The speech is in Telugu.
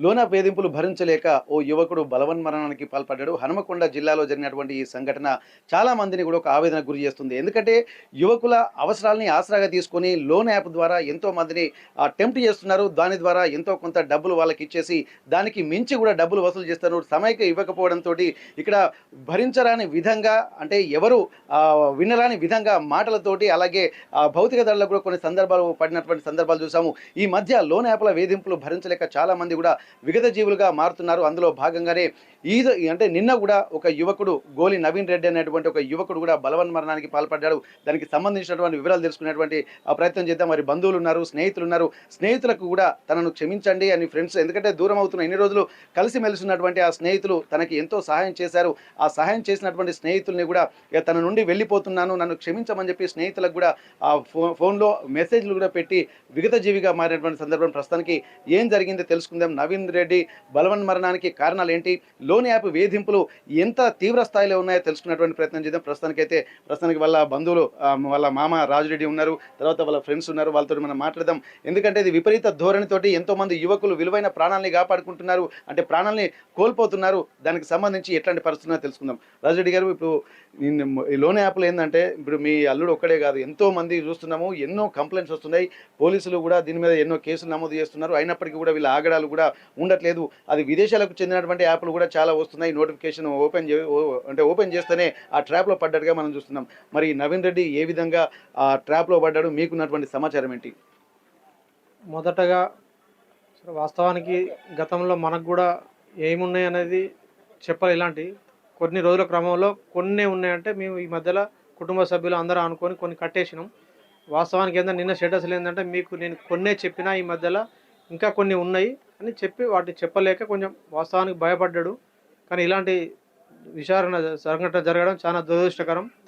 లోన వేధింపులు భరించలేక ఓ యువకుడు బలవన్మరణానికి పాల్పడ్డాడు. హనుమకొండ జిల్లాలో జరిగినటువంటి ఈ సంఘటన చాలా మందిని కూడా ఒక ఆవేదనకు గురి చేస్తుంది. ఎందుకంటే యువకుల అవసరాల్ని ఆసరాగా తీసుకొని లోన్ యాప్ ద్వారా ఎంతో మందిని టెంప్ట్ చేస్తున్నారు. దాని ద్వారా ఎంతో కొంత డబ్బులు వాళ్ళకిచ్చేసి దానికి మించి కూడా డబ్బులు వసూలు చేస్తున్నారు. సమయకి ఇవ్వకపోవడంతోటి ఇక్కడ భరించరాని విధంగా అంటే ఎవరు వినరాని విధంగా మాటలతోటి అలాగే భౌతిక దాడులకు కూడా కొన్ని సందర్భాలు పడినటువంటి సందర్భాలు చూసాము. ఈ మధ్య లోన్ యాప్‌ల వేధింపులు భరించలేక చాలా మంది కూడా విగత జీవులుగా మారుతున్నారు. అందులో భాగంగానే అంటే నిన్న కూడా ఒక యువకుడు గోలి నవీన్ రెడ్డి అనేటువంటి ఒక యువకుడు కూడా బలవన్మరణానికి పాల్పడ్డాడు. దానికి సంబంధించినటువంటి వివరాలు తెలుసుకునేటువంటి ప్రయత్నం చేద్దాం. మరి బంధువులున్నారు, స్నేహితులున్నారు. స్నేహితులకు కూడా తనను క్షమించండి అని ఫ్రెండ్స్ ఎందుకంటే దూరం అవుతున్న ఇన్ని రోజులు కలిసిమెలిసి ఉన్నటువంటి ఆ స్నేహితులు తనకి ఎంతో సహాయం చేశారు. ఆ సహాయం చేసినటువంటి స్నేహితుల్ని కూడా తన నుండి వెళ్ళిపోతున్నాను, నన్ను క్షమించమని చెప్పి స్నేహితులకు కూడా ఫోన్‌లో మెసేజ్‌లు కూడా పెట్టి విగత జీవిగా మారినటువంటి సందర్భం. ప్రస్తుతానికి ఏం జరిగిందో తెలుసుకుందాం. నవీన్ రెడ్డి బలవన్మరణానికి కారణాలేంటి? లోన్ యాప్ వేధింపులు ఎంత తీవ్ర స్థాయిలో ఉన్నాయో తెలుసుకునేటువంటి ప్రయత్నం చేద్దాం. ప్రస్తుతానికి వాళ్ళ బంధువులు వాళ్ళ మామ రాజురెడ్డి ఉన్నారు. తర్వాత వాళ్ళ ఫ్రెండ్స్ ఉన్నారు. వాళ్ళతోటి మనం మాట్లాడదాం. ఎందుకంటే ఇది విపరీత ధోరణితోటి ఎంతోమంది యువకులు విలువైన ప్రాణాల్ని కాపాడుకుంటున్నారు. అంటే ప్రాణాల్ని కోల్పోతున్నారు. దానికి సంబంధించి ఎట్లాంటి పరిస్థితుల్లో తెలుసుకుందాం. రాజురెడ్డి గారు ఇప్పుడు ఈ లోన్ యాప్‌లో ఏందంటే ఇప్పుడు మీ అల్లుడు ఒక్కడే కాదు ఎంతో మంది చూస్తున్నాము. ఎన్నో కంప్లెయింట్స్ వస్తున్నాయి. పోలీసులు కూడా దీని మీద ఎన్నో కేసులు నమోదు చేస్తున్నారు. అయినప్పటికీ కూడా వీళ్ళ ఆగడాలు కూడా ఉండట్లేదు. అది విదేశాలకు చెందినటువంటి యాప్‌లు కూడా చాలా వస్తున్నాయి. నోటిఫికేషన్ ఓపెన్ చేస్తేనే ఆ ట్రాప్‌లో పడ్డట్టుగా మనం చూస్తున్నాం. మరి నవీన్ రెడ్డి ఏ విధంగా ఆ ట్రాప్‌లో పడ్డాడు? మీకున్నటువంటి సమాచారం ఏంటి? మొదటగా వాస్తవానికి గతంలో మనకు గూడా ఏమున్నాయనేది చెప్పాలి. కొన్ని రోజుల క్రమంలో కొన్నే ఉన్నాయంటే మేము ఈ మధ్యలో కుటుంబ సభ్యులు అందరూ అనుకోని కొన్ని కట్టేసినాం. వాస్తవానికి ఏందంటే నిన్న స్టేటస్‌లో ఏందంటే మీకు నేను కొన్నే చెప్పినా ఈ మధ్యలో ఇంకా కొన్ని ఉన్నాయి అని చెప్పి వాటిని చెప్పలేక కొంచెం వాస్తవానికి భయపడ్డాడు. కానీ ఇలాంటి సంఘటన జరగడం చాలా దురదృష్టకరం.